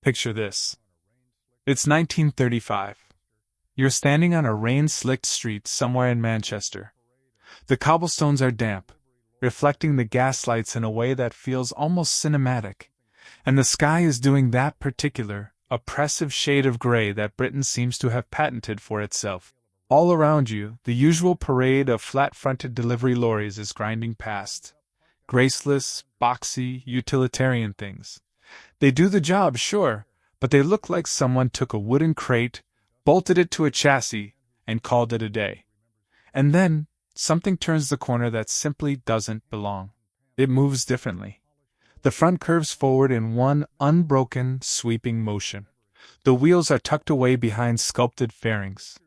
Picture this. It's 1935. You're standing on a rain-slicked street somewhere in Manchester. The cobblestones are damp, reflecting the gaslights in a way that feels almost cinematic, and the sky is doing that particular, oppressive shade of gray that Britain seems to have patented for itself. All around you, the usual parade of flat-fronted delivery lorries is grinding past. Graceless, boxy, utilitarian things. They do the job, sure, but they look like someone took a wooden crate, bolted it to a chassis, and called it a day. And then, something turns the corner that simply doesn't belong. It moves differently. The front curves forward in one unbroken, sweeping motion. The wheels are tucked away behind sculpted fairings.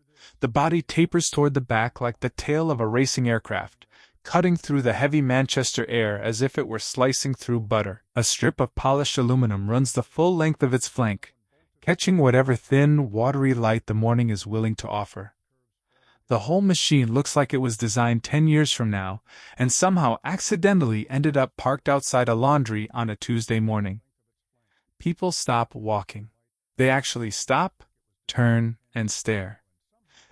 The body tapers toward the back like the tail of a racing aircraft, cutting through the heavy Manchester air as if it were slicing through butter. A strip of polished aluminum runs the full length of its flank, catching whatever thin, watery light the morning is willing to offer. The whole machine looks like it was designed 10 years from now, and somehow accidentally ended up parked outside a laundry on a Tuesday morning. People stop walking. They actually stop, turn, and stare.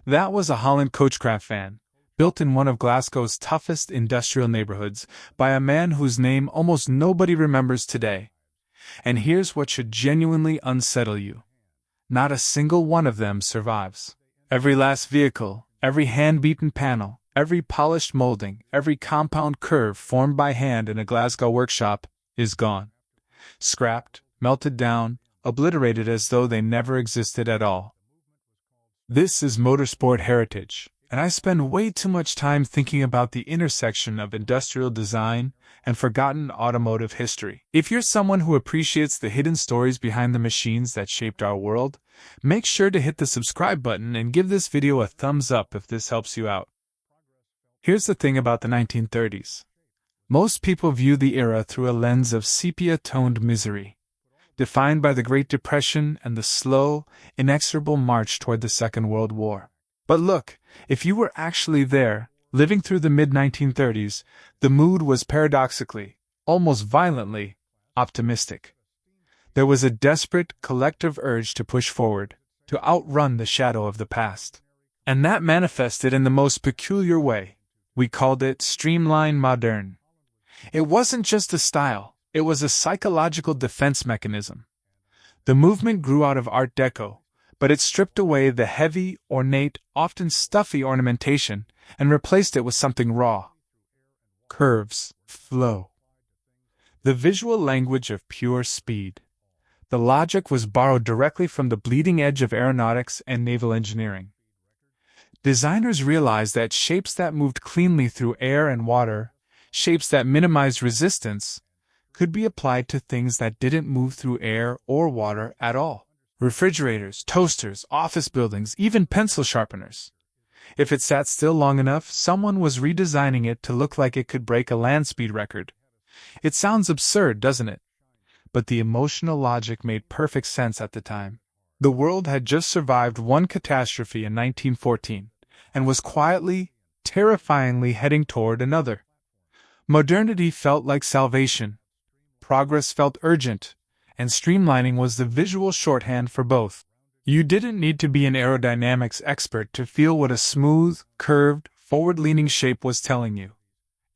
That was a Holland Coachcraft van, built in one of Glasgow's toughest industrial neighborhoods by a man whose name almost nobody remembers today. And here's what should genuinely unsettle you. Not a single one of them survives. Every last vehicle, every hand-beaten panel, every polished molding, every compound curve formed by hand in a Glasgow workshop is gone. Scrapped, melted down, obliterated as though they never existed at all. This is motorsport heritage, and I spend way too much time thinking about the intersection of industrial design and forgotten automotive history. If you're someone who appreciates the hidden stories behind the machines that shaped our world, make sure to hit the subscribe button and give this video a thumbs up if this helps you out. Here's the thing about the 1930s. Most people view the era through a lens of sepia-toned misery, defined by the Great Depression and the slow, inexorable march toward the Second World War. But look, if you were actually there, living through the mid-1930s, the mood was paradoxically, almost violently, optimistic. There was a desperate, collective urge to push forward, to outrun the shadow of the past. And that manifested in the most peculiar way. We called it Streamline Moderne. It wasn't just a style, it was a psychological defense mechanism. The movement grew out of Art Deco, but it stripped away the heavy, ornate, often stuffy ornamentation and replaced it with something raw. Curves, flow. The visual language of pure speed. The logic was borrowed directly from the bleeding edge of aeronautics and naval engineering. Designers realized that shapes that moved cleanly through air and water, shapes that minimized resistance, could be applied to things that didn't move through air or water at all. Refrigerators, toasters, office buildings, even pencil sharpeners. If it sat still long enough, someone was redesigning it to look like it could break a land speed record. It sounds absurd, doesn't it? But the emotional logic made perfect sense at the time. The world had just survived one catastrophe in 1914, and was quietly, terrifyingly heading toward another. Modernity felt like salvation. Progress felt urgent, and streamlining was the visual shorthand for both. You didn't need to be an aerodynamics expert to feel what a smooth, curved, forward-leaning shape was telling you.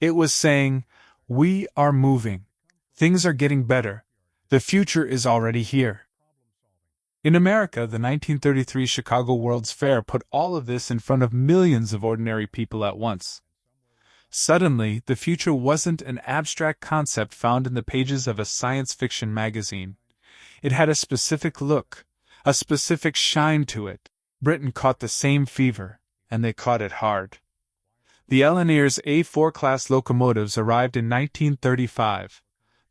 It was saying, we are moving. Things are getting better. The future is already here. In America, the 1933 Chicago World's Fair put all of this in front of millions of ordinary people at once. Suddenly, the future wasn't an abstract concept found in the pages of a science fiction magazine. It had a specific look, a specific shine to it. Britain caught the same fever, and they caught it hard. The Ellenire's A4 class locomotives arrived in 1935.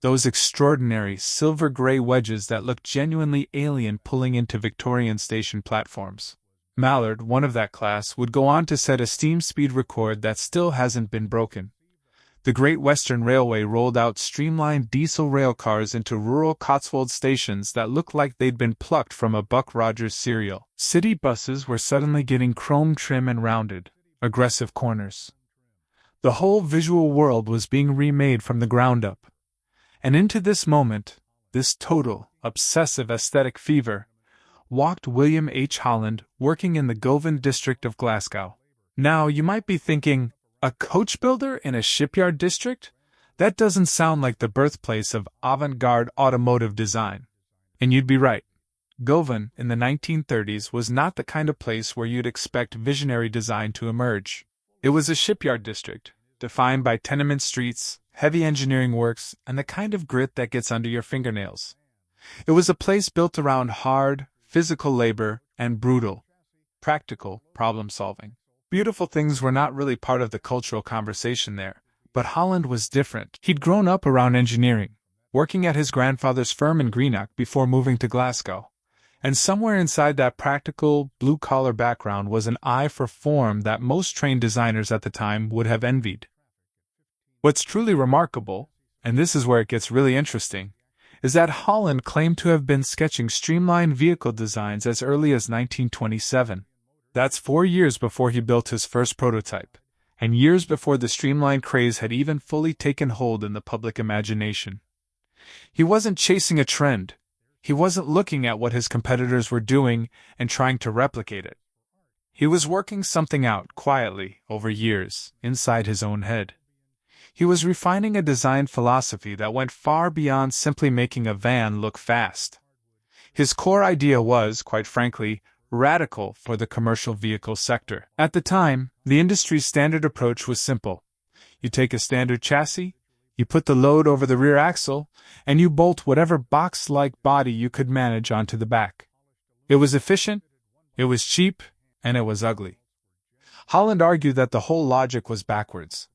Those extraordinary silver-gray wedges that looked genuinely alien pulling into Victorian station platforms. Mallard, one of that class, would go on to set a steam speed record that still hasn't been broken. The Great Western Railway rolled out streamlined diesel rail cars into rural Cotswold stations that looked like they'd been plucked from a Buck Rogers cereal. City buses were suddenly getting chrome trim and rounded, aggressive corners. The whole visual world was being remade from the ground up. And into this moment, this total, obsessive aesthetic fever, walked William H. Holland, working in the Govan district of Glasgow. Now, you might be thinking, a coach builder in a shipyard district? That doesn't sound like the birthplace of avant-garde automotive design. And you'd be right. Govan, in the 1930s, was not the kind of place where you'd expect visionary design to emerge. It was a shipyard district, defined by tenement streets, heavy engineering works, and the kind of grit that gets under your fingernails. It was a place built around hard, physical labor and brutal, practical problem-solving. Beautiful things were not really part of the cultural conversation there, but Holland was different. He'd grown up around engineering, working at his grandfather's firm in Greenock before moving to Glasgow. And somewhere inside that practical, blue-collar background was an eye for form that most trained designers at the time would have envied. What's truly remarkable, and this is where it gets really interesting, is that Holland claimed to have been sketching streamlined vehicle designs as early as 1927. That's 4 years before he built his first prototype, and years before the streamlined craze had even fully taken hold in the public imagination. He wasn't chasing a trend. He wasn't looking at what his competitors were doing and trying to replicate it. He was working something out quietly over years inside his own head. He was refining a design philosophy that went far beyond simply making a van look fast. His core idea was, quite frankly, radical for the commercial vehicle sector. At the time, the industry's standard approach was simple. You take a standard chassis, you put the load over the rear axle, and you bolt whatever box-like body you could manage onto the back. It was efficient, it was cheap, and it was ugly. Holland argued that the whole logic was backwards.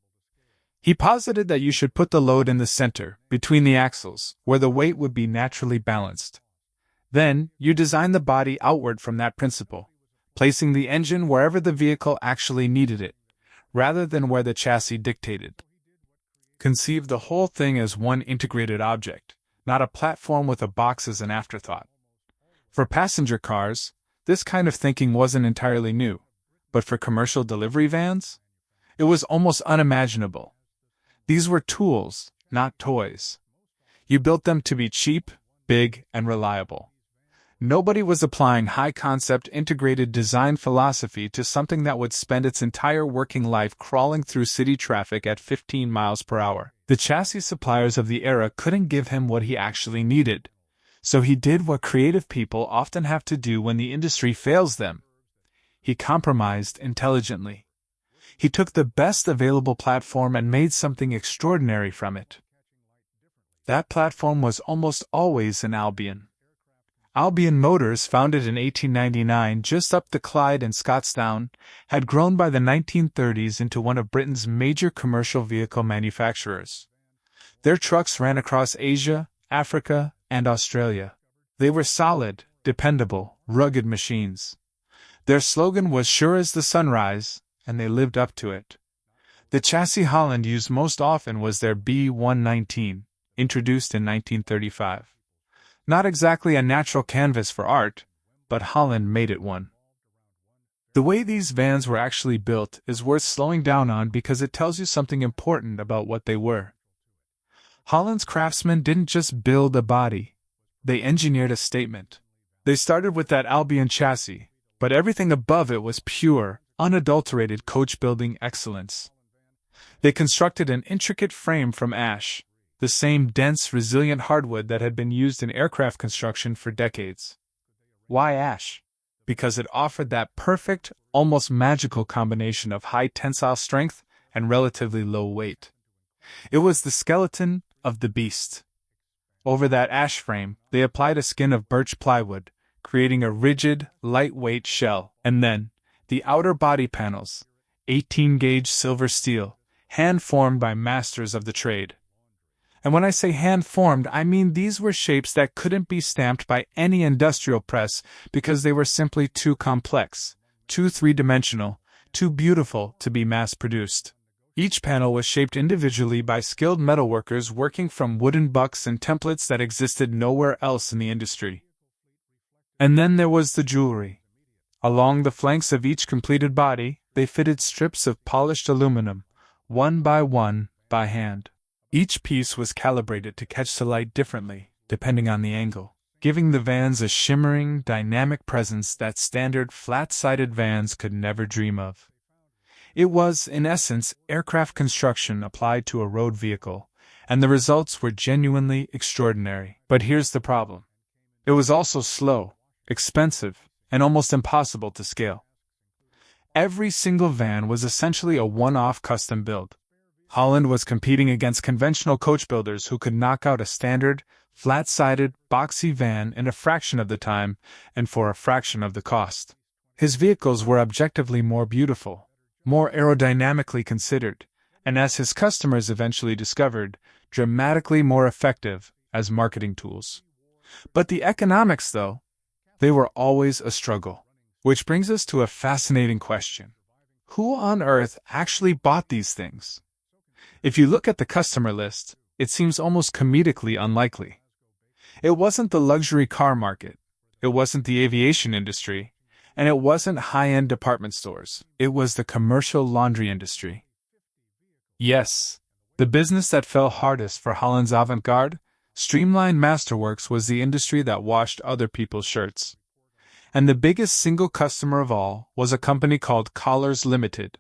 He posited that you should put the load in the center, between the axles, where the weight would be naturally balanced. Then, you design the body outward from that principle, placing the engine wherever the vehicle actually needed it, rather than where the chassis dictated. Conceive the whole thing as one integrated object, not a platform with a box as an afterthought. For passenger cars, this kind of thinking wasn't entirely new, but for commercial delivery vans, it was almost unimaginable. These were tools, not toys. You built them to be cheap, big, and reliable. Nobody was applying high-concept integrated design philosophy to something that would spend its entire working life crawling through city traffic at 15 miles per hour. The chassis suppliers of the era couldn't give him what he actually needed, so he did what creative people often have to do when the industry fails them. He compromised intelligently. He took the best available platform and made something extraordinary from it. That platform was almost always an Albion. Albion Motors, founded in 1899 just up the Clyde in Scottstown, had grown by the 1930s into one of Britain's major commercial vehicle manufacturers. Their trucks ran across Asia, Africa, and Australia. They were solid, dependable, rugged machines. Their slogan was "Sure as the sunrise," and they lived up to it. The chassis Holland used most often was their B119, introduced in 1935. Not exactly a natural canvas for art, but Holland made it one. The way these vans were actually built is worth slowing down on because it tells you something important about what they were. Holland's craftsmen didn't just build a body, they engineered a statement. They started with that Albion chassis, but everything above it was pure, unadulterated coach-building excellence. They constructed an intricate frame from ash, the same dense, resilient hardwood that had been used in aircraft construction for decades. Why ash? Because it offered that perfect, almost magical combination of high tensile strength and relatively low weight. It was the skeleton of the beast. Over that ash frame, they applied a skin of birch plywood, creating a rigid, lightweight shell, and then, the outer body panels, 18-gauge silver steel, hand-formed by masters of the trade. And when I say hand-formed, I mean these were shapes that couldn't be stamped by any industrial press because they were simply too complex, too three-dimensional, too beautiful to be mass-produced. Each panel was shaped individually by skilled metalworkers working from wooden bucks and templates that existed nowhere else in the industry. And then there was the jewelry. Along the flanks of each completed body, they fitted strips of polished aluminum, one, by hand. Each piece was calibrated to catch the light differently, depending on the angle, giving the vans a shimmering, dynamic presence that standard flat-sided vans could never dream of. It was, in essence, aircraft construction applied to a road vehicle, and the results were genuinely extraordinary. But here's the problem. It was also slow, expensive, and almost impossible to scale. Every single van was essentially a one-off custom build. Holland was competing against conventional coach builders who could knock out a standard, flat-sided, boxy van in a fraction of the time and for a fraction of the cost. His vehicles were objectively more beautiful, more aerodynamically considered, and as his customers eventually discovered, dramatically more effective as marketing tools. But the economics, though, they were always a struggle. Which brings us to a fascinating question. Who on earth actually bought these things? If you look at the customer list, it seems almost comedically unlikely. It wasn't the luxury car market, it wasn't the aviation industry, and it wasn't high-end department stores. It was the commercial laundry industry. Yes, the business that fell hardest for Holland's avant-garde, Streamline Masterworks, was the industry that washed other people's shirts. And the biggest single customer of all was a company called Collars Limited,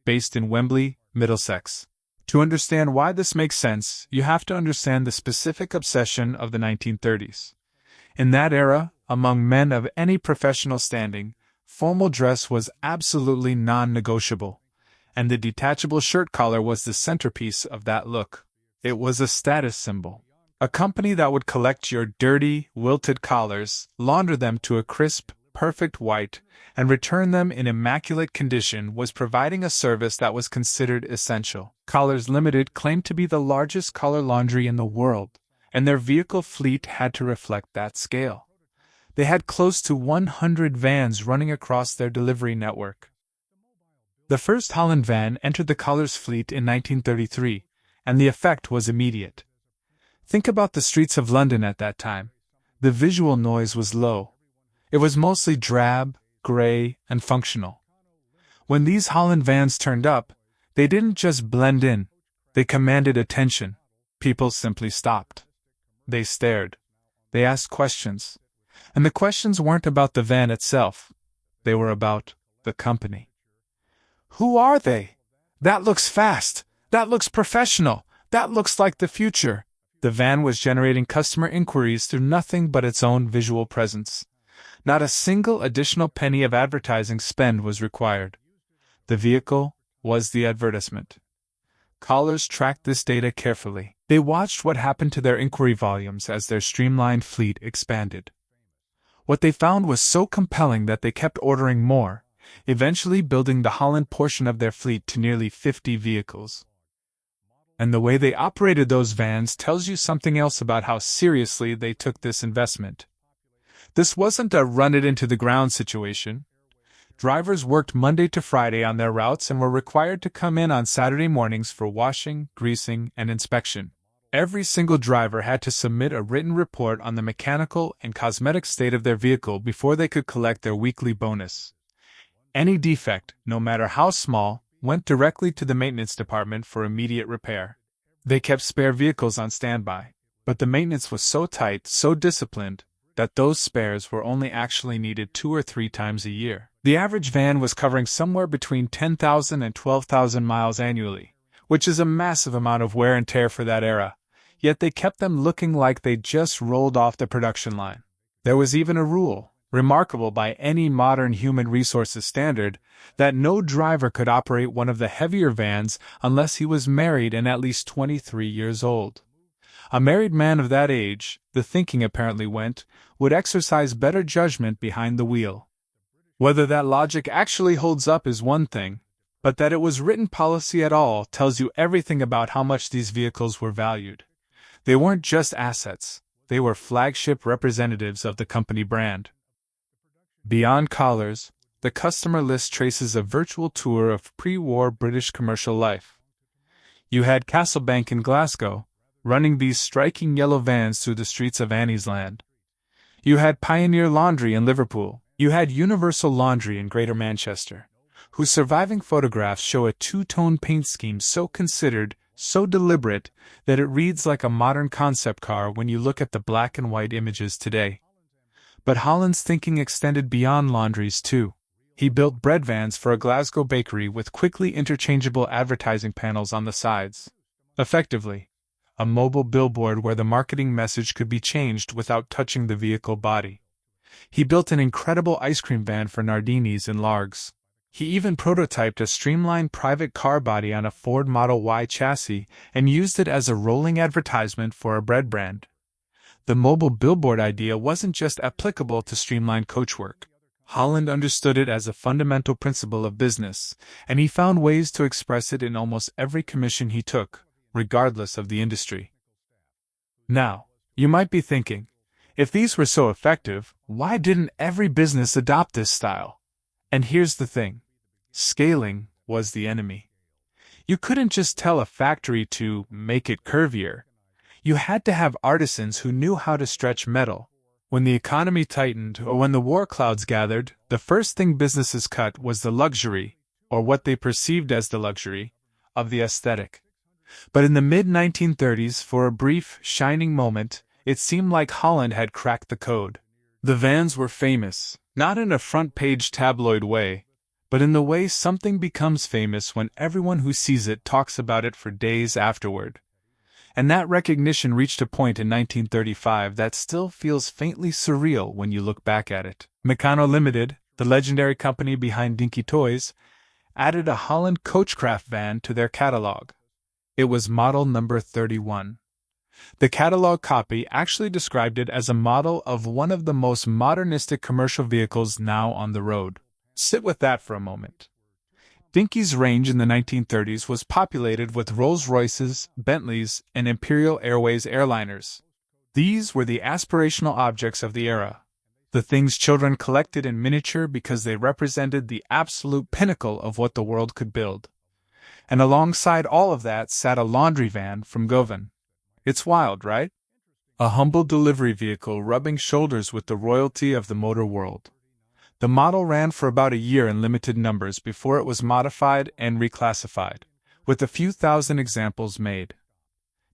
based in Wembley, Middlesex. To understand why this makes sense, you have to understand the specific obsession of the 1930s. In that era, among men of any professional standing, formal dress was absolutely non-negotiable, and the detachable shirt collar was the centerpiece of that look. It was a status symbol. A company that would collect your dirty, wilted collars, launder them to a crisp, perfect white, and return them in immaculate condition was providing a service that was considered essential. Collars Limited claimed to be the largest collar laundry in the world, and their vehicle fleet had to reflect that scale. They had close to 100 vans running across their delivery network. The first Holland van entered the Collars fleet in 1933, and the effect was immediate. Think about the streets of London at that time. The visual noise was low. It was mostly drab, gray, and functional. When these Holland vans turned up, they didn't just blend in, they commanded attention. People simply stopped. They stared. They asked questions. And the questions weren't about the van itself. They were about the company. Who are they? That looks fast. That looks professional. That looks like the future. The van was generating customer inquiries through nothing but its own visual presence. Not a single additional penny of advertising spend was required. The vehicle was the advertisement. Collars tracked this data carefully. They watched what happened to their inquiry volumes as their streamlined fleet expanded. What they found was so compelling that they kept ordering more, eventually building the Holland portion of their fleet to nearly 50 vehicles. And the way they operated those vans tells you something else about how seriously they took this investment. This wasn't a run-it-into-the-ground situation. Drivers worked Monday to Friday on their routes and were required to come in on Saturday mornings for washing, greasing, and inspection. Every single driver had to submit a written report on the mechanical and cosmetic state of their vehicle before they could collect their weekly bonus. Any defect, no matter how small, went directly to the maintenance department for immediate repair. They kept spare vehicles on standby, but the maintenance was so tight, so disciplined, that those spares were only actually needed 2 or 3 times a year. The average van was covering somewhere between 10,000 and 12,000 miles annually, which is a massive amount of wear and tear for that era, yet they kept them looking like they just rolled off the production line. There was even a rule, remarkable by any modern human resources standard, that no driver could operate one of the heavier vans unless he was married and at least 23 years old. A married man of that age, the thinking apparently went, would exercise better judgment behind the wheel. Whether that logic actually holds up is one thing, but that it was written policy at all tells you everything about how much these vehicles were valued. They weren't just assets, they were flagship representatives of the company brand. Beyond collars, the customer list traces a virtual tour of pre-war British commercial life. You had Castlebank in Glasgow, running these striking yellow vans through the streets of Annie's Land. You had Pioneer Laundry in Liverpool. You had Universal Laundry in Greater Manchester, whose surviving photographs show a two-tone paint scheme so considered, so deliberate, that it reads like a modern concept car when you look at the black and white images today. But Holland's thinking extended beyond laundries too. He built bread vans for a Glasgow bakery with quickly interchangeable advertising panels on the sides. Effectively, a mobile billboard where the marketing message could be changed without touching the vehicle body. He built an incredible ice cream van for Nardini's in Largs. He even prototyped a streamlined private car body on a Ford Model Y chassis and used it as a rolling advertisement for a bread brand. The mobile billboard idea wasn't just applicable to streamlined coachwork. Holland understood it as a fundamental principle of business, and he found ways to express it in almost every commission he took, regardless of the industry. Now, you might be thinking, if these were so effective, why didn't every business adopt this style? And here's the thing. Scaling was the enemy. You couldn't just tell a factory to make it curvier. You had to have artisans who knew how to stretch metal. When the economy tightened or when the war clouds gathered, the first thing businesses cut was the luxury, or what they perceived as the luxury, of the aesthetic. But in the mid-1930s, for a brief, shining moment, it seemed like Holland had cracked the code. The vans were famous, not in a front-page tabloid way, but in the way something becomes famous when everyone who sees it talks about it for days afterward. And that recognition reached a point in 1935 that still feels faintly surreal when you look back at it. Meccano Limited, the legendary company behind Dinky Toys, added a Holland Coachcraft van to their catalog. It was model number 31. The catalog copy actually described it as a model of one of the most modernistic commercial vehicles now on the road. Sit with that for a moment. Dinky's range in the 1930s was populated with Rolls-Royces, Bentleys, and Imperial Airways airliners. These were the aspirational objects of the era, the things children collected in miniature because they represented the absolute pinnacle of what the world could build. And alongside all of that sat a laundry van from Govan. It's wild, right? A humble delivery vehicle rubbing shoulders with the royalty of the motor world. The model ran for about a year in limited numbers before it was modified and reclassified, with a few thousand examples made.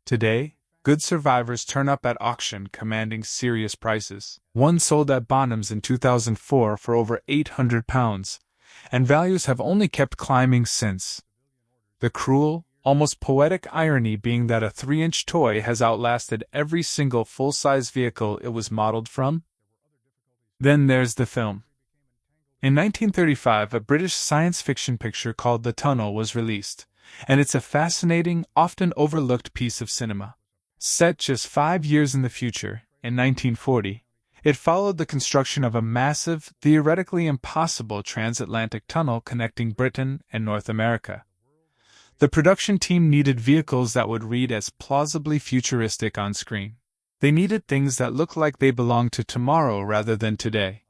Today, good survivors turn up at auction commanding serious prices. One sold at Bonhams in 2004 for over £800, and values have only kept climbing since. The cruel, almost poetic irony being that a 3-inch toy has outlasted every single full-size vehicle it was modeled from? Then there's the film. In 1935, a British science fiction picture called The Tunnel was released, and it's a fascinating, often overlooked piece of cinema. Set just 5 years in the future, in 1940, it followed the construction of a massive, theoretically impossible transatlantic tunnel connecting Britain and North America. The production team needed vehicles that would read as plausibly futuristic on screen. They needed things that looked like they belonged to tomorrow rather than today.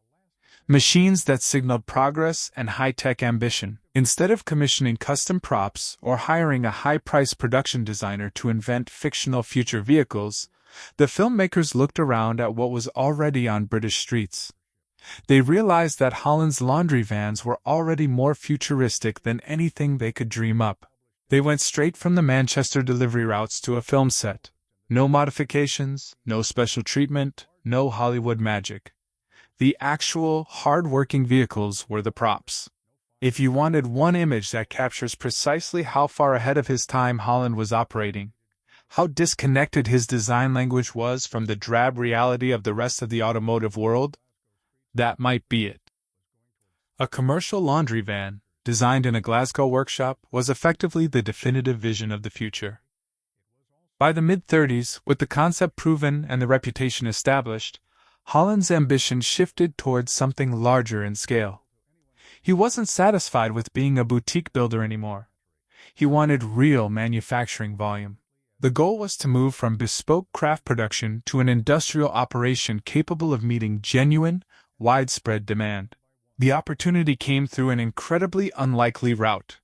Machines that signaled progress and high-tech ambition. Instead of commissioning custom props or hiring a high-priced production designer to invent fictional future vehicles, the filmmakers looked around at what was already on British streets. They realized that Holland's laundry vans were already more futuristic than anything they could dream up. They went straight from the Manchester delivery routes to a film set. No modifications, no special treatment, no Hollywood magic. The actual, hard-working vehicles were the props. If you wanted one image that captures precisely how far ahead of his time Holland was operating, how disconnected his design language was from the drab reality of the rest of the automotive world, that might be it. A commercial laundry van, designed in a Glasgow workshop, was effectively the definitive vision of the future. By the mid-30s, with the concept proven and the reputation established, Holland's ambition shifted towards something larger in scale. He wasn't satisfied with being a boutique builder anymore. He wanted real manufacturing volume. The goal was to move from bespoke craft production to an industrial operation capable of meeting genuine, widespread demand. The opportunity came through an incredibly unlikely route.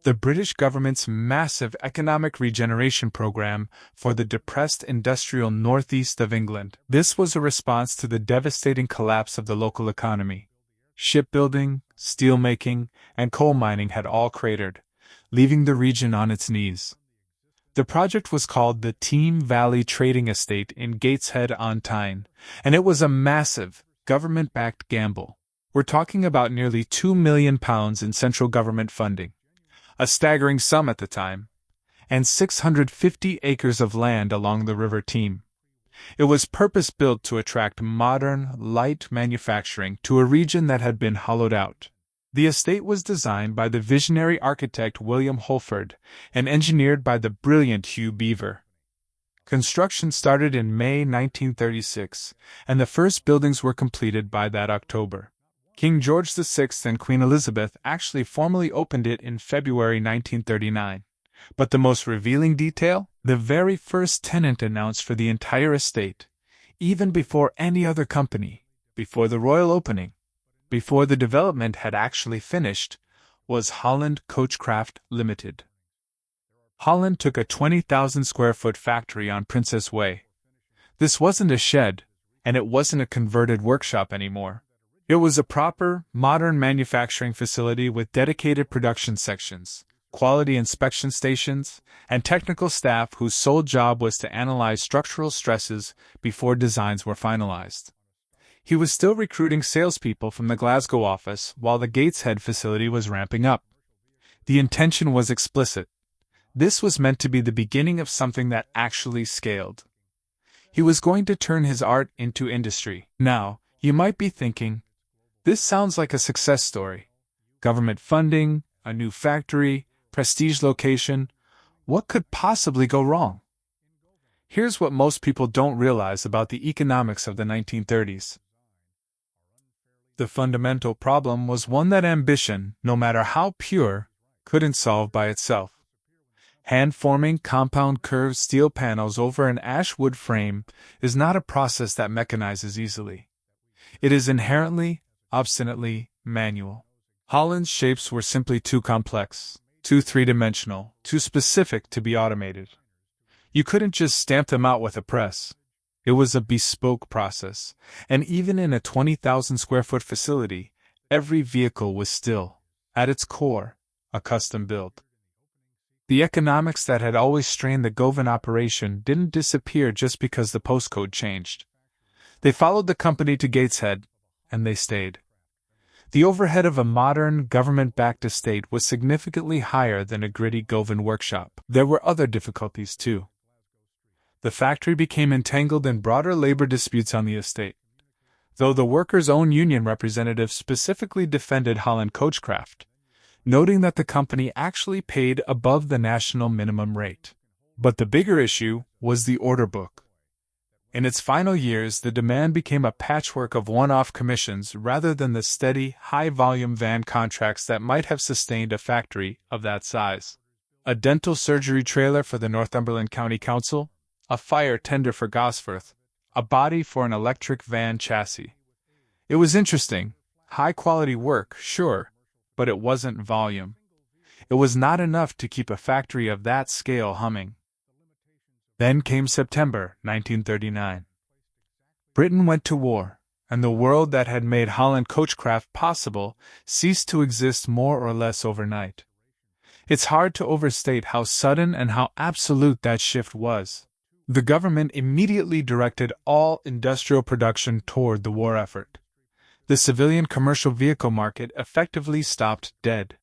The British government's massive economic regeneration program for the depressed industrial northeast of England. This was a response to the devastating collapse of the local economy. Shipbuilding, steelmaking, and coal mining had all cratered, leaving the region on its knees. The project was called the Team Valley Trading Estate in Gateshead on Tyne, and it was a massive, government-backed gamble. We're talking about nearly £2 million in central government funding, a staggering sum at the time, and 650 acres of land along the River Teme. It was purpose-built to attract modern, light manufacturing to a region that had been hollowed out. The estate was designed by the visionary architect William Holland and engineered by the brilliant Hugh Beaver. Construction started in May 1936, and the first buildings were completed by that October. King George VI and Queen Elizabeth actually formally opened it in February 1939. But the most revealing detail? The very first tenant announced for the entire estate, even before any other company, before the royal opening, before the development had actually finished, was Holland Coachcraft Limited. Holland took a 20,000 square foot factory on Princess Way. This wasn't a shed, and it wasn't a converted workshop anymore. It was a proper, modern manufacturing facility with dedicated production sections, quality inspection stations, and technical staff whose sole job was to analyze structural stresses before designs were finalized. He was still recruiting salespeople from the Glasgow office while the Gateshead facility was ramping up. The intention was explicit. This was meant to be the beginning of something that actually scaled. He was going to turn his art into industry. Now, you might be thinking, this sounds like a success story. Government funding, a new factory, prestige location. What could possibly go wrong? Here's what most people don't realize about the economics of the 1930s. The fundamental problem was one that ambition, no matter how pure, couldn't solve by itself. Hand-forming compound curved steel panels over an ash wood frame is not a process that mechanizes easily. It is inherently, obstinately, manual. Holland's shapes were simply too complex, too three-dimensional, too specific to be automated. You couldn't just stamp them out with a press. It was a bespoke process, and even in a 20,000 square foot facility, every vehicle was still, at its core, a custom build. The economics that had always strained the Govan operation didn't disappear just because the postcode changed. They followed the company to Gateshead, and they stayed. The overhead of a modern, government-backed estate was significantly higher than a gritty Govan workshop. There were other difficulties, too. The factory became entangled in broader labor disputes on the estate. Though the workers' own union representative specifically defended Holland Coachcraft, noting that the company actually paid above the national minimum rate. But the bigger issue was the order book. In its final years, the demand became a patchwork of one-off commissions rather than the steady, high-volume van contracts that might have sustained a factory of that size. A dental surgery trailer for the Northumberland County Council, a fire tender for Gosforth, a body for an electric van chassis. It was interesting, high-quality work, sure, but it wasn't volume. It was not enough to keep a factory of that scale humming. Then came September 1939. Britain went to war, and the world that had made Holland Coachcraft possible ceased to exist more or less overnight. It's hard to overstate how sudden and how absolute that shift was. The government immediately directed all industrial production toward the war effort. The civilian commercial vehicle market effectively stopped dead.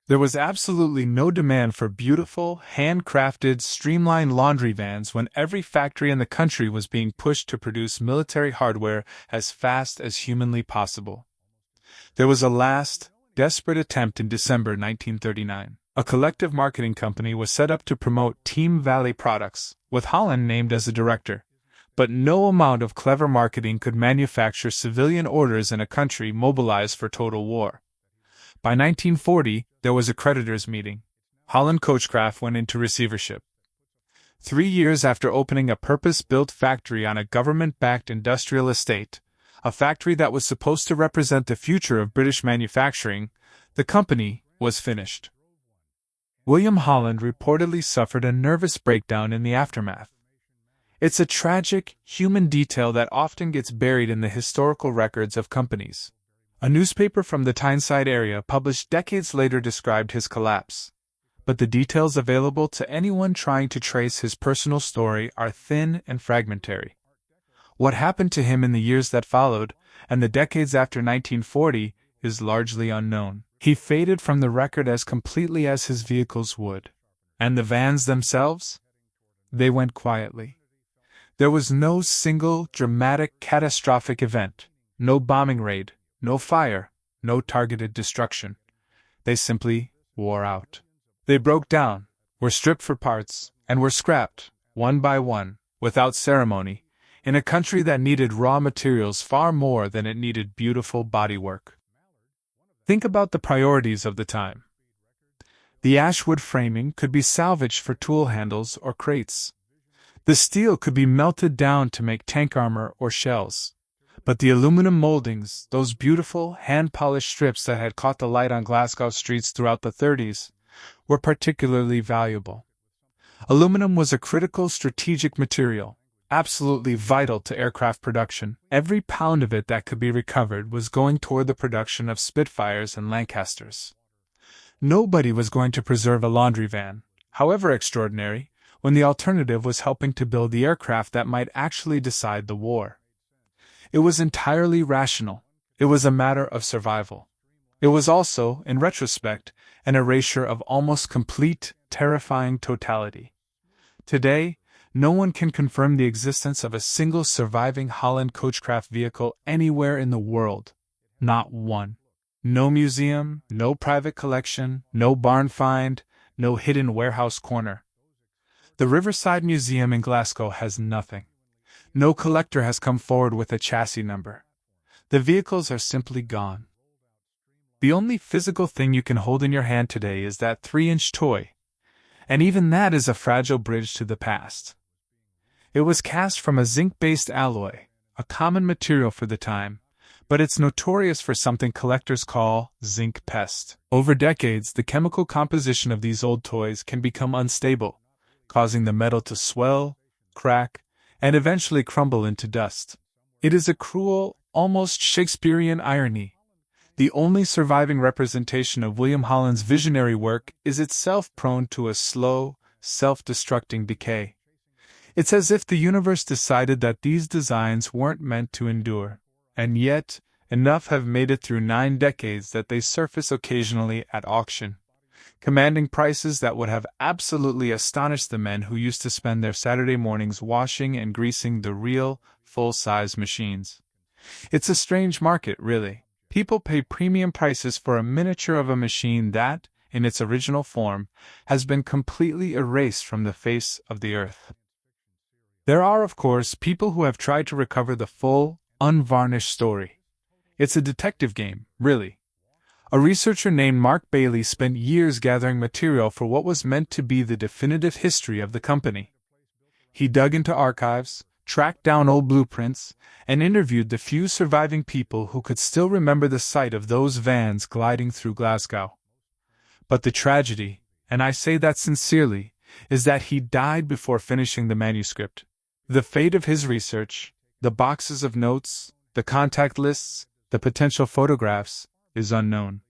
There was absolutely no demand for beautiful, handcrafted, streamlined laundry vans when every factory in the country was being pushed to produce military hardware as fast as humanly possible. There was a last, desperate attempt in December 1939. A collective marketing company was set up to promote Team Valley products, with Holland named as a director. But no amount of clever marketing could manufacture civilian orders in a country mobilized for total war. By 1940, there was a creditors' meeting. Holland Coachcraft went into receivership. 3 years after opening a purpose-built factory on a government-backed industrial estate, a factory that was supposed to represent the future of British manufacturing, the company was finished. William Holland reportedly suffered a nervous breakdown in the aftermath. It's a tragic, human detail that often gets buried in the historical records of companies. A newspaper from the Tyneside area published decades later described his collapse. But the details available to anyone trying to trace his personal story are thin and fragmentary. What happened to him in the years that followed, and the decades after 1940, is largely unknown. He faded from the record as completely as his vehicles would. And the vans themselves? They went quietly. There was no single, dramatic, catastrophic event, no bombing raid, no fire, no targeted destruction. They simply wore out. They broke down, were stripped for parts, and were scrapped, one by one, without ceremony, in a country that needed raw materials far more than it needed beautiful bodywork. Think about the priorities of the time. The ashwood framing could be salvaged for tool handles or crates. The steel could be melted down to make tank armor or shells. But the aluminum moldings, those beautiful, hand-polished strips that had caught the light on Glasgow streets throughout the 30s, were particularly valuable. Aluminum was a critical strategic material, absolutely vital to aircraft production. Every pound of it that could be recovered was going toward the production of Spitfires and Lancasters. Nobody was going to preserve a laundry van, however extraordinary, when the alternative was helping to build the aircraft that might actually decide the war. It was entirely rational. It was a matter of survival. It was also, in retrospect, an erasure of almost complete, terrifying totality. Today, no one can confirm the existence of a single surviving Holland Coachcraft vehicle anywhere in the world. Not one. No museum, no private collection, no barn find, no hidden warehouse corner. The Riverside Museum in Glasgow has nothing. No collector has come forward with a chassis number. The vehicles are simply gone. The only physical thing you can hold in your hand today is that 3-inch toy, and even that is a fragile bridge to the past. It was cast from a zinc-based alloy, a common material for the time, but it's notorious for something collectors call zinc pest. Over decades, the chemical composition of these old toys can become unstable, causing the metal to swell, crack, and eventually crumble into dust. It is a cruel, almost Shakespearean irony. The only surviving representation of William Holland's visionary work is itself prone to a slow, self-destructing decay. It's as if the universe decided that these designs weren't meant to endure, and yet, enough have made it through 9 decades that they surface occasionally at auction, commanding prices that would have absolutely astonished the men who used to spend their Saturday mornings washing and greasing the real, full-size machines. It's a strange market, really. People pay premium prices for a miniature of a machine that, in its original form, has been completely erased from the face of the earth. There are, of course, people who have tried to recover the full, unvarnished story. It's a detective game, really. A researcher named Mark Bailey spent years gathering material for what was meant to be the definitive history of the company. He dug into archives, tracked down old blueprints, and interviewed the few surviving people who could still remember the sight of those vans gliding through Glasgow. But the tragedy, and I say that sincerely, is that he died before finishing the manuscript. The fate of his research, the boxes of notes, the contact lists, the potential photographs, is unknown.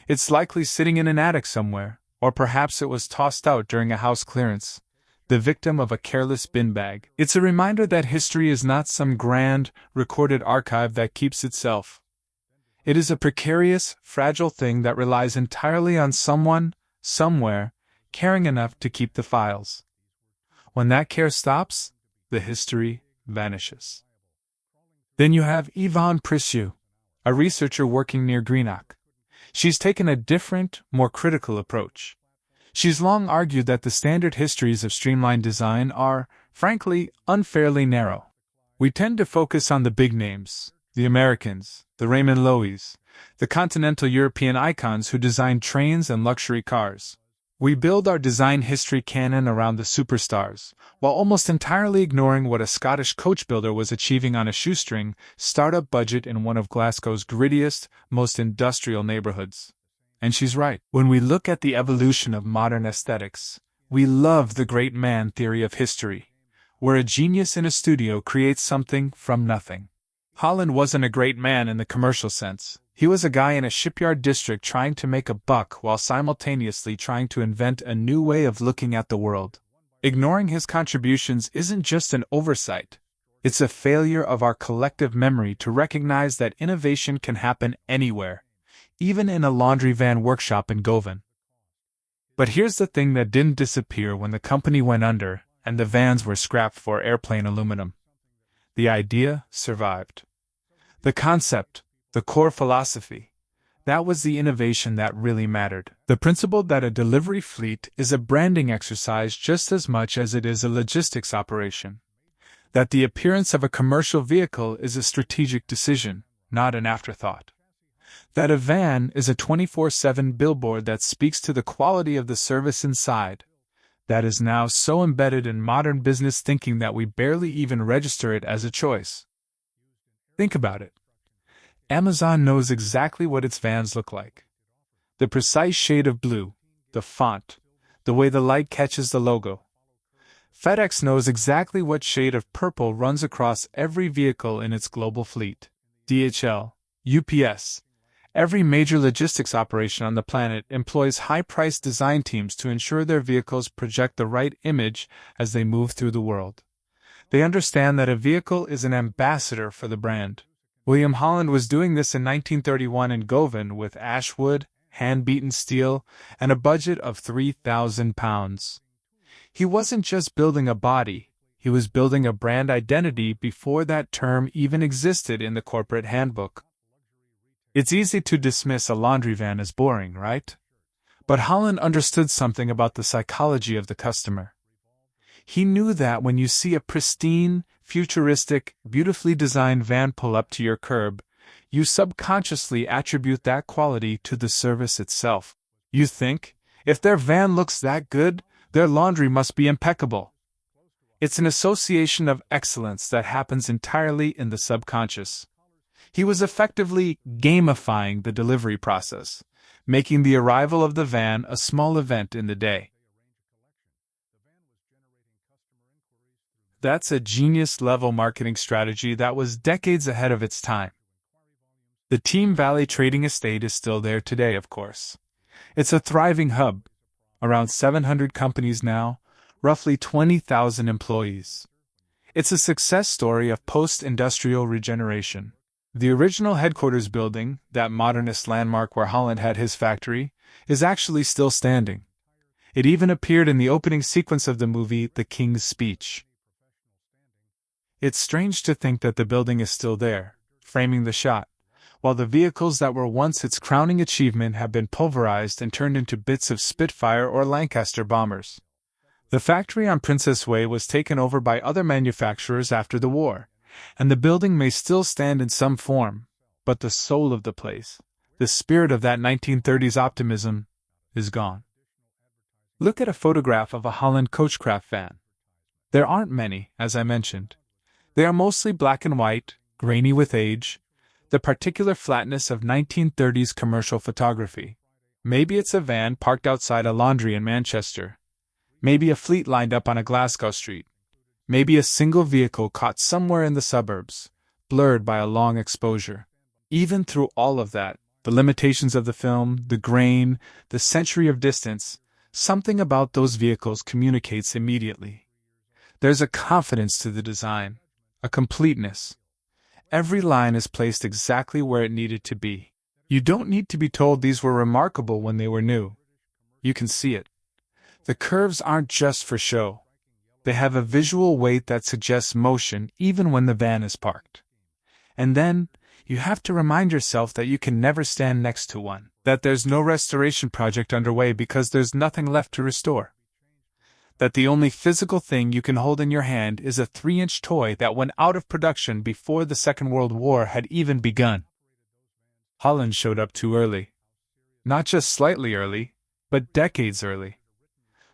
It's likely sitting in an attic somewhere, or perhaps it was tossed out during a house clearance, the victim of a careless bin bag. It's a reminder that history is not some grand, recorded archive that keeps itself. It is a precarious, fragile thing that relies entirely on someone, somewhere, caring enough to keep the files. When that care stops, the history vanishes. Then you have Yvonne Prisieux, a researcher working near Greenock. She's taken a different, more critical approach. She's long argued that the standard histories of streamlined design are, frankly, unfairly narrow. We tend to focus on the big names, the Americans, the Raymond Loews, the continental European icons who designed trains and luxury cars. We build our design history canon around the superstars, while almost entirely ignoring what a Scottish coach builder was achieving on a shoestring startup budget in one of Glasgow's grittiest, most industrial neighborhoods. And she's right. When we look at the evolution of modern aesthetics, we love the great man theory of history, where a genius in a studio creates something from nothing. Holland wasn't a great man in the commercial sense. He was a guy in a shipyard district trying to make a buck while simultaneously trying to invent a new way of looking at the world. Ignoring his contributions isn't just an oversight, It's a failure of our collective memory to recognize that innovation can happen anywhere, even in a laundry van workshop in Govan. But here's the thing that didn't disappear when the company went under and the vans were scrapped for airplane aluminum. The idea survived. The concept, the core philosophy, that was the innovation that really mattered. The principle that a delivery fleet is a branding exercise just as much as it is a logistics operation. That the appearance of a commercial vehicle is a strategic decision, not an afterthought. That a van is a 24/7 billboard that speaks to the quality of the service inside. That is now so embedded in modern business thinking that we barely even register it as a choice. Think about it. Amazon knows exactly what its vans look like. The precise shade of blue, the font, the way the light catches the logo. FedEx knows exactly what shade of purple runs across every vehicle in its global fleet. DHL, UPS, every major logistics operation on the planet employs high-priced design teams to ensure their vehicles project the right image as they move through the world. They understand that a vehicle is an ambassador for the brand. William Holland was doing this in 1931 in Govan with ash wood, hand-beaten steel, and a budget of £3,000. He wasn't just building a body, he was building a brand identity before that term even existed in the corporate handbook. It's easy to dismiss a laundry van as boring, right? But Holland understood something about the psychology of the customer. He knew that when you see a pristine, futuristic, beautifully designed van pull up to your curb, you subconsciously attribute that quality to the service itself. You think, if their van looks that good, their laundry must be impeccable. It's an association of excellence that happens entirely in the subconscious. He was effectively gamifying the delivery process, making the arrival of the van a small event in the day. That's a genius-level marketing strategy that was decades ahead of its time. The Team Valley Trading Estate is still there today, of course. It's a thriving hub. Around 700 companies now, roughly 20,000 employees. It's a success story of post-industrial regeneration. The original headquarters building, that modernist landmark where Holland had his factory, is actually still standing. It even appeared in the opening sequence of the movie The King's Speech. It's strange to think that the building is still there, framing the shot, while the vehicles that were once its crowning achievement have been pulverized and turned into bits of Spitfire or Lancaster bombers. The factory on Princess Way was taken over by other manufacturers after the war, and the building may still stand in some form, but the soul of the place, the spirit of that 1930s optimism, is gone. Look at a photograph of a Holland Coachcraft van. There aren't many, as I mentioned. They are mostly black and white, grainy with age, the particular flatness of 1930s commercial photography. Maybe it's a van parked outside a laundry in Manchester. Maybe a fleet lined up on a Glasgow street. Maybe a single vehicle caught somewhere in the suburbs, blurred by a long exposure. Even through all of that, the limitations of the film, the grain, the century of distance, something about those vehicles communicates immediately. There's a confidence to the design, a completeness. Every line is placed exactly where it needed to be. You don't need to be told these were remarkable when they were new. You can see it. The curves aren't just for show. They have a visual weight that suggests motion even when the van is parked. And then, you have to remind yourself that you can never stand next to one, that there's no restoration project underway because there's nothing left to restore. That the only physical thing you can hold in your hand is a 3-inch toy that went out of production before the Second World War had even begun. Holland showed up too early. Not just slightly early, but decades early.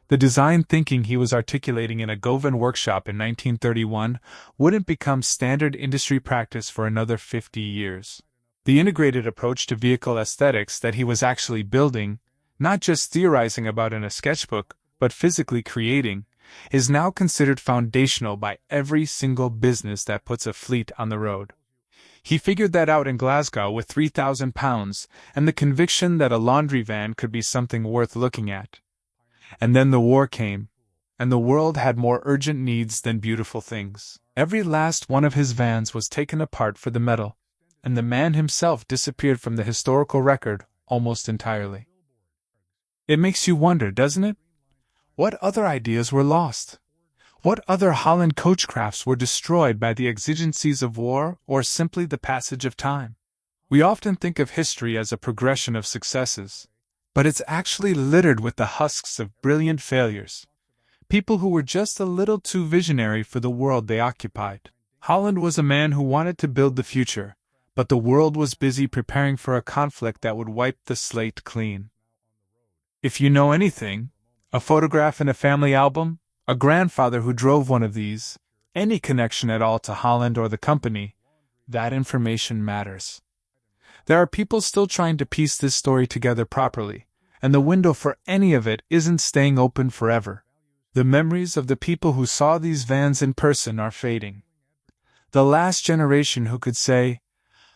The design thinking he was articulating in a Govan workshop in 1931 wouldn't become standard industry practice for another 50 years. The integrated approach to vehicle aesthetics that he was actually building, not just theorizing about in a sketchbook, but physically creating, is now considered foundational by every single business that puts a fleet on the road. He figured that out in Glasgow with £3,000 and the conviction that a laundry van could be something worth looking at. And then the war came, and the world had more urgent needs than beautiful things. Every last one of his vans was taken apart for the metal, and the man himself disappeared from the historical record almost entirely. It makes you wonder, doesn't it? What other ideas were lost? What other Holland Coachcrafts were destroyed by the exigencies of war or simply the passage of time? We often think of history as a progression of successes, but it's actually littered with the husks of brilliant failures. People who were just a little too visionary for the world they occupied. Holland was a man who wanted to build the future, but the world was busy preparing for a conflict that would wipe the slate clean. If you know anything, a photograph in a family album, a grandfather who drove one of these, any connection at all to Holland or the company, that information matters. There are people still trying to piece this story together properly, and the window for any of it isn't staying open forever. The memories of the people who saw these vans in person are fading. The last generation who could say,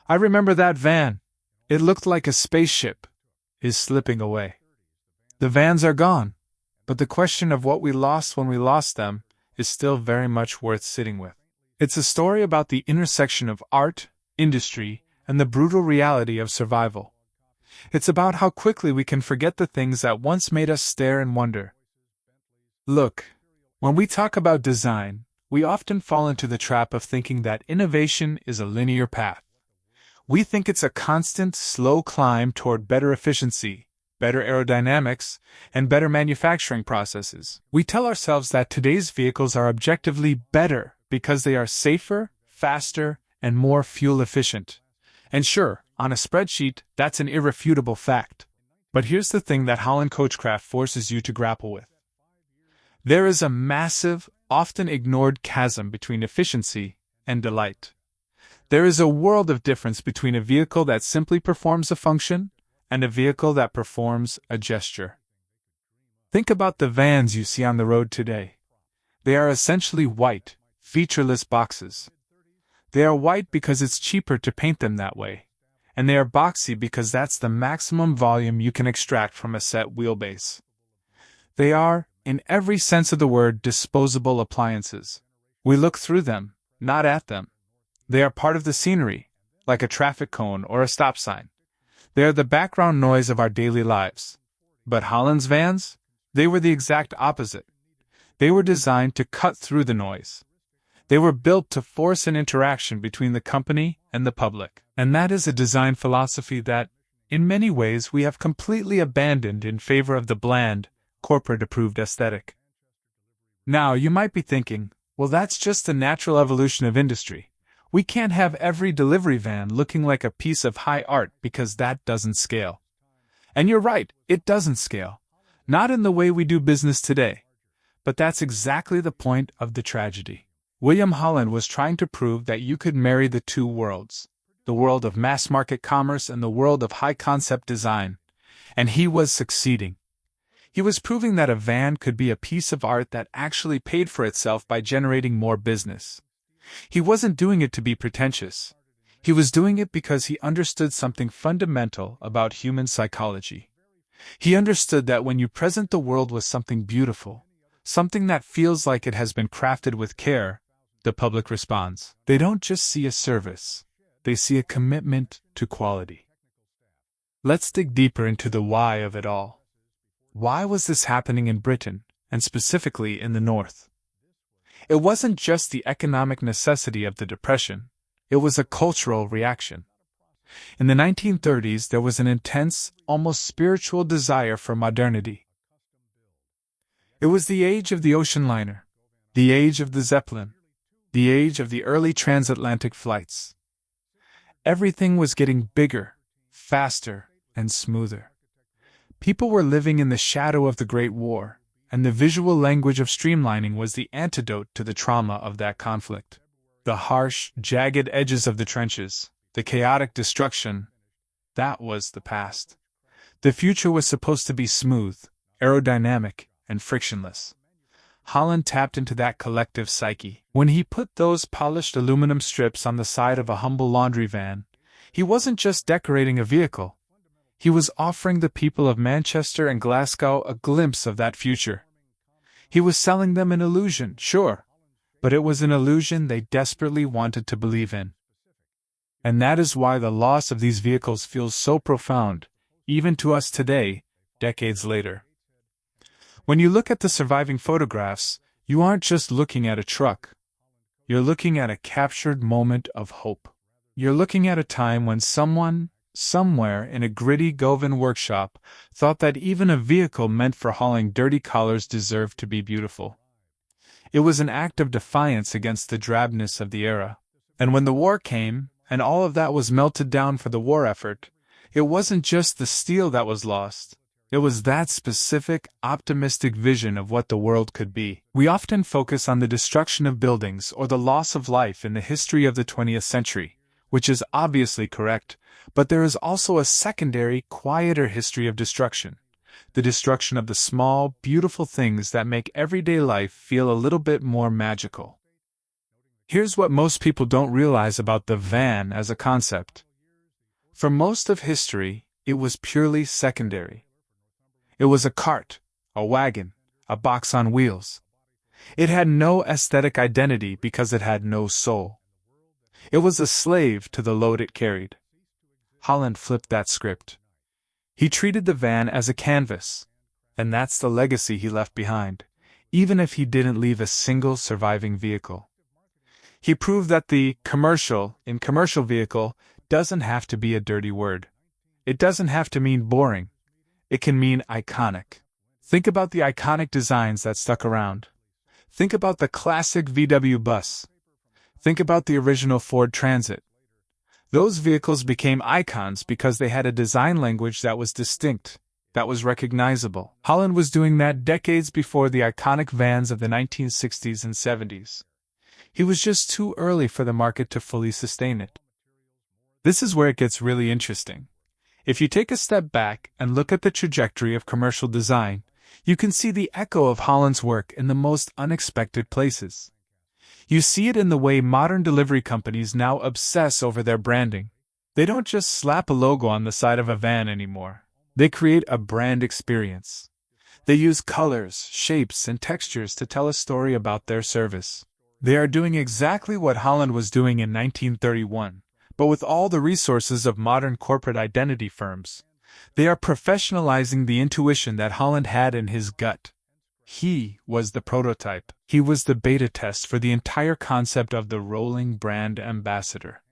"I remember that van, it looked like a spaceship," is slipping away. The vans are gone, but the question of what we lost when we lost them is still very much worth sitting with. It's a story about the intersection of art, industry, and the brutal reality of survival. It's about how quickly we can forget the things that once made us stare and wonder. Look, when we talk about design, we often fall into the trap of thinking that innovation is a linear path. We think it's a constant, slow climb toward better efficiency, better aerodynamics, and better manufacturing processes. We tell ourselves that today's vehicles are objectively better because they are safer, faster, and more fuel efficient. And sure, on a spreadsheet, that's an irrefutable fact. But here's the thing that Holland Coachcraft forces you to grapple with. There is a massive, often ignored chasm between efficiency and delight. There is a world of difference between a vehicle that simply performs a function and a vehicle that performs a gesture. Think about the vans you see on the road today. They are essentially white, featureless boxes. They are white because it's cheaper to paint them that way, and they are boxy because that's the maximum volume you can extract from a set wheelbase. They are, in every sense of the word, disposable appliances. We look through them, not at them. They are part of the scenery, like a traffic cone or a stop sign. They are the background noise of our daily lives. But Holland's vans? They were the exact opposite. They were designed to cut through the noise. They were built to force an interaction between the company and the public. And that is a design philosophy that, in many ways, we have completely abandoned in favor of the bland, corporate-approved aesthetic. Now, you might be thinking, well, that's just the natural evolution of industry. We can't have every delivery van looking like a piece of high art because that doesn't scale. And you're right, it doesn't scale. Not in the way we do business today. But that's exactly the point of the tragedy. William Holland was trying to prove that you could marry the two worlds, the world of mass-market commerce and the world of high-concept design, and he was succeeding. He was proving that a van could be a piece of art that actually paid for itself by generating more business. He wasn't doing it to be pretentious. He was doing it because he understood something fundamental about human psychology. He understood that when you present the world with something beautiful, something that feels like it has been crafted with care, the public responds. They don't just see a service, they see a commitment to quality. Let's dig deeper into the why of it all. Why was this happening in Britain, and specifically in the North? It wasn't just the economic necessity of the Depression, it was a cultural reaction. In the 1930s, there was an intense, almost spiritual desire for modernity. It was the age of the ocean liner, the age of the Zeppelin, the age of the early transatlantic flights. Everything was getting bigger, faster, and smoother. People were living in the shadow of the Great War, and the visual language of streamlining was the antidote to the trauma of that conflict. The harsh, jagged edges of the trenches, the chaotic destruction, that was the past. The future was supposed to be smooth, aerodynamic, and frictionless. Holland tapped into that collective psyche. When he put those polished aluminum strips on the side of a humble laundry van, he wasn't just decorating a vehicle. He was offering the people of Manchester and Glasgow a glimpse of that future. He was selling them an illusion, sure, but it was an illusion they desperately wanted to believe in. And that is why the loss of these vehicles feels so profound, even to us today, decades later. When you look at the surviving photographs, you aren't just looking at a truck. You're looking at a captured moment of hope. You're looking at a time when someone, somewhere in a gritty Govan workshop, thought that even a vehicle meant for hauling dirty collars deserved to be beautiful. It was an act of defiance against the drabness of the era. And when the war came, and all of that was melted down for the war effort, it wasn't just the steel that was lost. It was that specific, optimistic vision of what the world could be. We often focus on the destruction of buildings or the loss of life in the history of the 20th century, which is obviously correct, but there is also a secondary, quieter history of destruction. The destruction of the small, beautiful things that make everyday life feel a little bit more magical. Here's what most people don't realize about the van as a concept. For most of history, it was purely secondary. It was a cart, a wagon, a box on wheels. It had no aesthetic identity because it had no soul. It was a slave to the load it carried. Holland flipped that script. He treated the van as a canvas, and that's the legacy he left behind, even if he didn't leave a single surviving vehicle. He proved that the commercial in commercial vehicle doesn't have to be a dirty word. It doesn't have to mean boring. It can mean iconic. Think about the iconic designs that stuck around. Think about the classic VW bus. Think about the original Ford Transit. Those vehicles became icons because they had a design language that was distinct, that was recognizable. Holland was doing that decades before the iconic vans of the 1960s and 70s. He was just too early for the market to fully sustain it. This is where it gets really interesting. If you take a step back and look at the trajectory of commercial design, you can see the echo of Holland's work in the most unexpected places. You see it in the way modern delivery companies now obsess over their branding. They don't just slap a logo on the side of a van anymore. They create a brand experience. They use colors, shapes, and textures to tell a story about their service. They are doing exactly what Holland was doing in 1931. But with all the resources of modern corporate identity firms, they are professionalizing the intuition that Holland had in his gut. He was the prototype. He was the beta test for the entire concept of the rolling brand ambassador.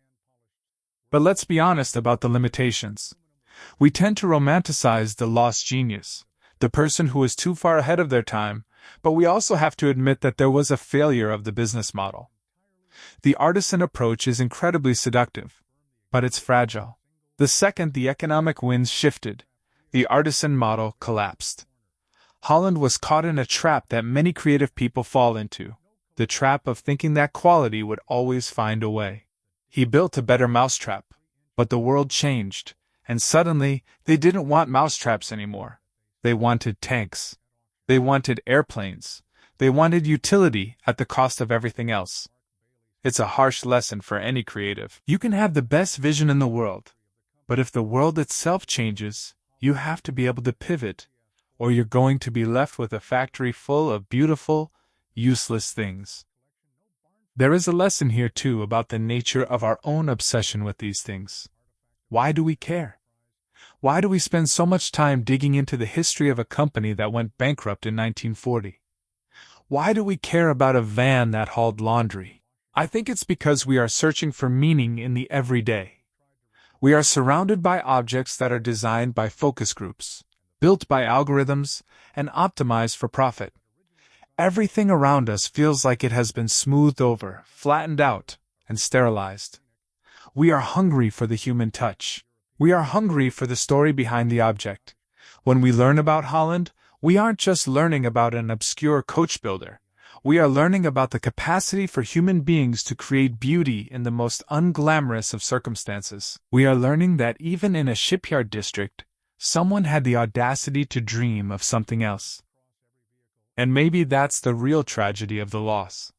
But let's be honest about the limitations. We tend to romanticize the lost genius, the person who was too far ahead of their time, but we also have to admit that there was a failure of the business model. The artisan approach is incredibly seductive, but it's fragile. The second the economic winds shifted, the artisan model collapsed. Holland was caught in a trap that many creative people fall into, the trap of thinking that quality would always find a way. He built a better mousetrap, but the world changed, and suddenly they didn't want mousetraps anymore. They wanted tanks. They wanted airplanes. They wanted utility at the cost of everything else. It's a harsh lesson for any creative. You can have the best vision in the world, but if the world itself changes, you have to be able to pivot, or you're going to be left with a factory full of beautiful, useless things. There is a lesson here too about the nature of our own obsession with these things. Why do we care? Why do we spend so much time digging into the history of a company that went bankrupt in 1940? Why do we care about a van that hauled laundry? I think it's because we are searching for meaning in the everyday. We are surrounded by objects that are designed by focus groups, built by algorithms, and optimized for profit. Everything around us feels like it has been smoothed over, flattened out, and sterilized. We are hungry for the human touch. We are hungry for the story behind the object. When we learn about Holland, we aren't just learning about an obscure coach builder. We are learning about the capacity for human beings to create beauty in the most unglamorous of circumstances. We are learning that even in a shipyard district, someone had the audacity to dream of something else. And maybe that's the real tragedy of the loss.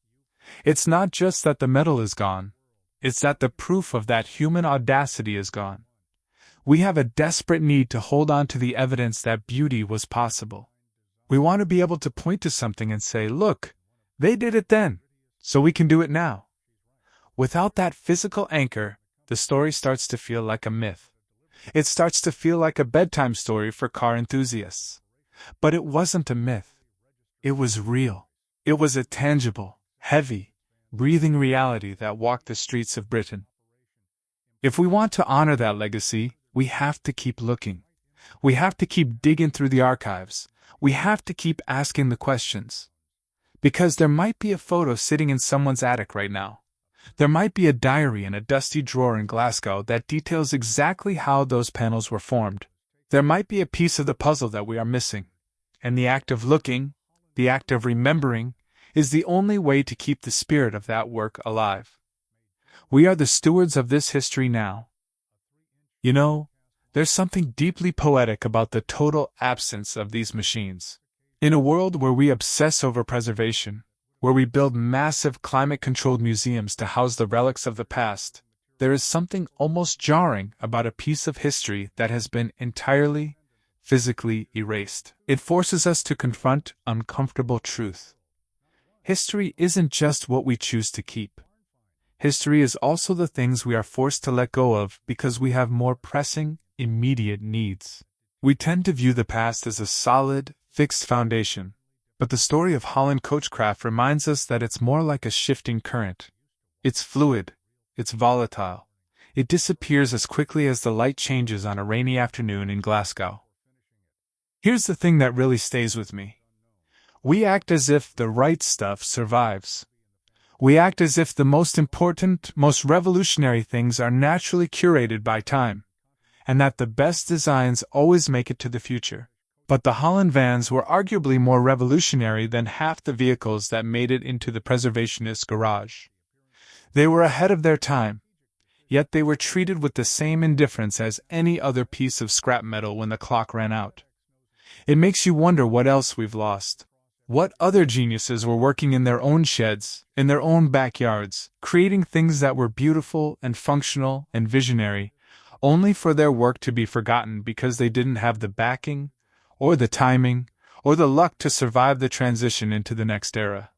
It's not just that the metal is gone, it's that the proof of that human audacity is gone. We have a desperate need to hold on to the evidence that beauty was possible. We want to be able to point to something and say, look, they did it then. so we can do it now. Without that physical anchor, the story starts to feel like a myth. It starts to feel like a bedtime story for car enthusiasts. But it wasn't a myth. It was real. It was a tangible, heavy, breathing reality that walked the streets of Britain. If we want to honor that legacy, we have to keep looking. We have to keep digging through the archives. We have to keep asking the questions. Because there might be a photo sitting in someone's attic right now. There might be a diary in a dusty drawer in Glasgow that details exactly how those panels were formed. There might be a piece of the puzzle that we are missing. And the act of looking, the act of remembering, is the only way to keep the spirit of that work alive. We are the stewards of this history now. You know, there's something deeply poetic about the total absence of these machines. In a world where we obsess over preservation, where we build massive climate-controlled museums to house the relics of the past, there is something almost jarring about a piece of history that has been entirely, physically erased. It forces us to confront uncomfortable truth. History isn't just what we choose to keep. History is also the things we are forced to let go of because we have more pressing, immediate needs. We tend to view the past as a solid, fixed foundation, but the story of Holland Coachcraft reminds us that it's more like a shifting current. It's fluid, it's volatile, it disappears as quickly as the light changes on a rainy afternoon in Glasgow. Here's the thing that really stays with me. We act as if the right stuff survives. We act as if the most important, most revolutionary things are naturally curated by time, and that the best designs always make it to the future. But the Holland vans were arguably more revolutionary than half the vehicles that made it into the preservationist garage. They were ahead of their time, yet they were treated with the same indifference as any other piece of scrap metal when the clock ran out. It makes you wonder what else we've lost. What other geniuses were working in their own sheds, in their own backyards, creating things that were beautiful and functional and visionary, only for their work to be forgotten because they didn't have the backing, or the timing, or the luck to survive the transition into the next era.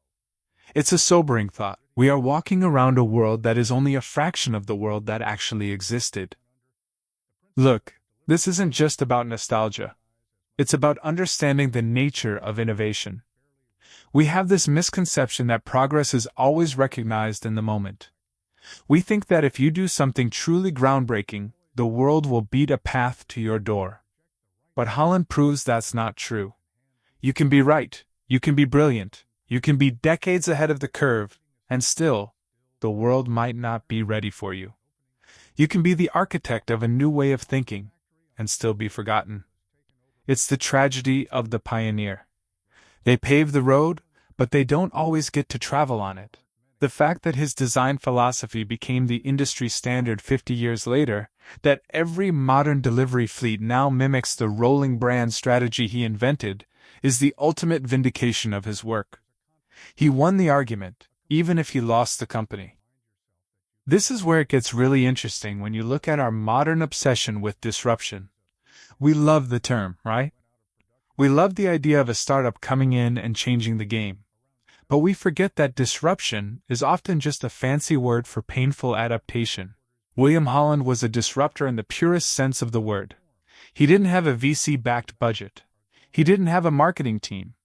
It's a sobering thought. We are walking around a world that is only a fraction of the world that actually existed. Look, this isn't just about nostalgia. It's about understanding the nature of innovation. We have this misconception that progress is always recognized in the moment. We think that if you do something truly groundbreaking, the world will beat a path to your door. But Holland proves that's not true. You can be right, you can be brilliant, you can be decades ahead of the curve, and still, the world might not be ready for you. You can be the architect of a new way of thinking, and still be forgotten. It's the tragedy of the pioneer. They pave the road, but they don't always get to travel on it. The fact that his design philosophy became the industry standard 50 years later, that every modern delivery fleet now mimics the rolling brand strategy he invented, is the ultimate vindication of his work. He won the argument, even if he lost the company. This is where it gets really interesting when you look at our modern obsession with disruption. We love the term, right? We love the idea of a startup coming in and changing the game. But we forget that disruption is often just a fancy word for painful adaptation. William Holland was a disruptor in the purest sense of the word. He didn't have a VC-backed budget. He didn't have a marketing team.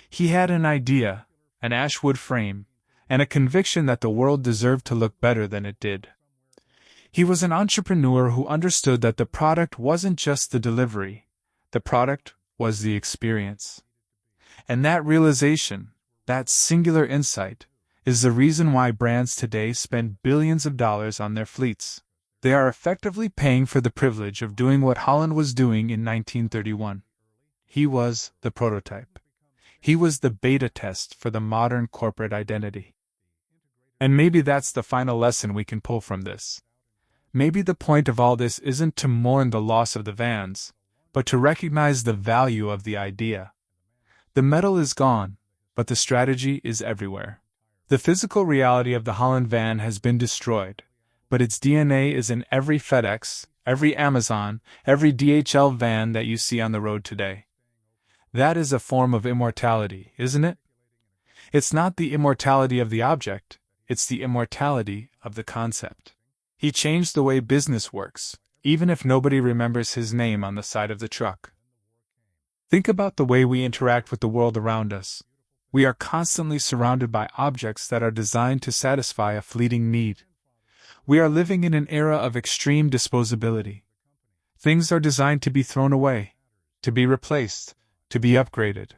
He had an idea, an ashwood frame, and a conviction that the world deserved to look better than it did. He was an entrepreneur who understood that the product wasn't just the delivery. The product was the experience. And that realization, that singular insight, is the reason why brands today spend billions of dollars on their fleets. They are effectively paying for the privilege of doing what Holland was doing in 1931. He was the prototype. He was the beta test for the modern corporate identity. And maybe that's the final lesson we can pull from this. Maybe the point of all this isn't to mourn the loss of the vans, but to recognize the value of the idea. The metal is gone, but the strategy is everywhere. The physical reality of the Holland van has been destroyed, but its DNA is in every FedEx, every Amazon, every DHL van that you see on the road today. That is a form of immortality, isn't it? It's not the immortality of the object, it's the immortality of the concept. He changed the way business works, even if nobody remembers his name on the side of the truck. Think about the way we interact with the world around us. We are constantly surrounded by objects that are designed to satisfy a fleeting need. We are living in an era of extreme disposability. Things are designed to be thrown away, to be replaced, to be upgraded.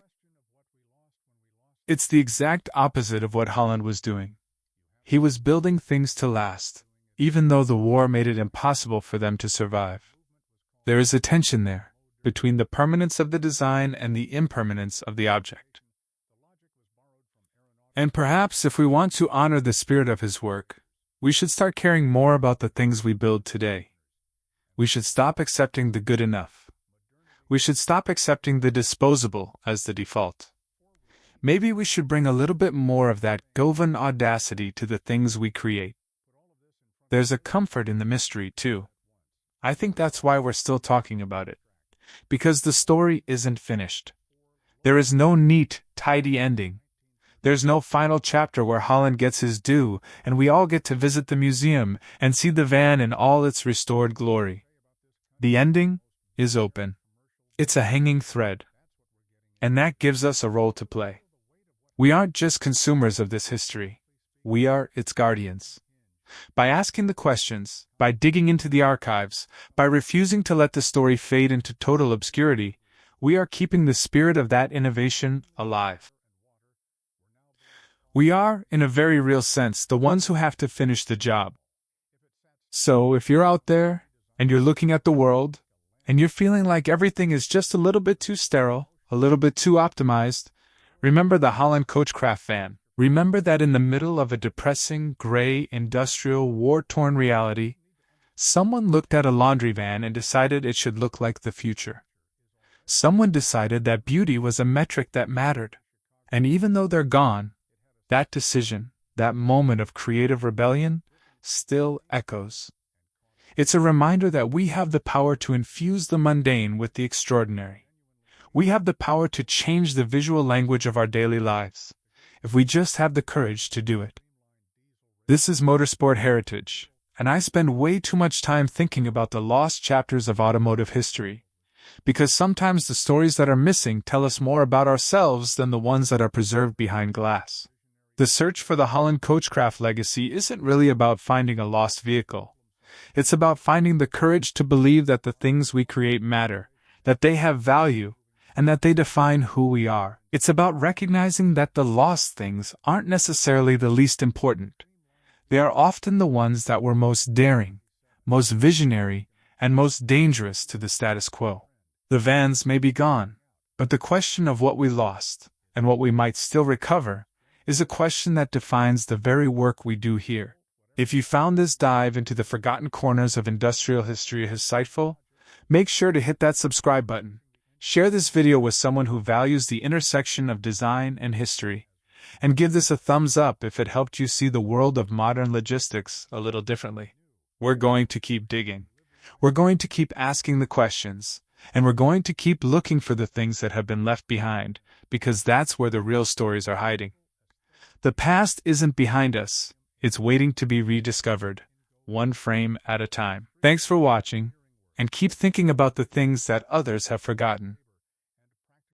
It's the exact opposite of what Holland was doing. He was building things to last, even though the war made it impossible for them to survive. There is a tension there, between the permanence of the design and the impermanence of the object. And perhaps if we want to honor the spirit of his work, we should start caring more about the things we build today. We should stop accepting the good enough. We should stop accepting the disposable as the default. Maybe we should bring a little bit more of that Govan audacity to the things we create. There's a comfort in the mystery, too. I think that's why we're still talking about it. Because the story isn't finished. There is no neat, tidy ending. There's no final chapter where Holland gets his due and we all get to visit the museum and see the van in all its restored glory. The ending is open. It's a hanging thread. And that gives us a role to play. We aren't just consumers of this history. We are its guardians. By asking the questions, by digging into the archives, by refusing to let the story fade into total obscurity, we are keeping the spirit of that innovation alive. We are, in a very real sense, the ones who have to finish the job. So, if you're out there, and you're looking at the world, and you're feeling like everything is just a little bit too sterile, a little bit too optimized, remember the Holland Coachcraft van. Remember that in the middle of a depressing, gray, industrial, war-torn reality, someone looked at a laundry van and decided it should look like the future. Someone decided that beauty was a metric that mattered. And even though they're gone, that decision, that moment of creative rebellion, still echoes. It's a reminder that we have the power to infuse the mundane with the extraordinary. We have the power to change the visual language of our daily lives, if we just have the courage to do it. This is Motorsport Heritage, and I spend way too much time thinking about the lost chapters of automotive history, because sometimes the stories that are missing tell us more about ourselves than the ones that are preserved behind glass. The search for the Holland Coachcraft legacy isn't really about finding a lost vehicle. It's about finding the courage to believe that the things we create matter, that they have value, and that they define who we are. It's about recognizing that the lost things aren't necessarily the least important. They are often the ones that were most daring, most visionary, and most dangerous to the status quo. The vans may be gone, but the question of what we lost, and what we might still recover, is a question that defines the very work we do here. If you found this dive into the forgotten corners of industrial history insightful, make sure to hit that subscribe button. Share this video with someone who values the intersection of design and history, and give this a thumbs up if it helped you see the world of modern logistics a little differently. We're going to keep digging. We're going to keep asking the questions, and we're going to keep looking for the things that have been left behind, because that's where the real stories are hiding. The past isn't behind us, it's waiting to be rediscovered, one frame at a time. Thanks for watching, and keep thinking about the things that others have forgotten.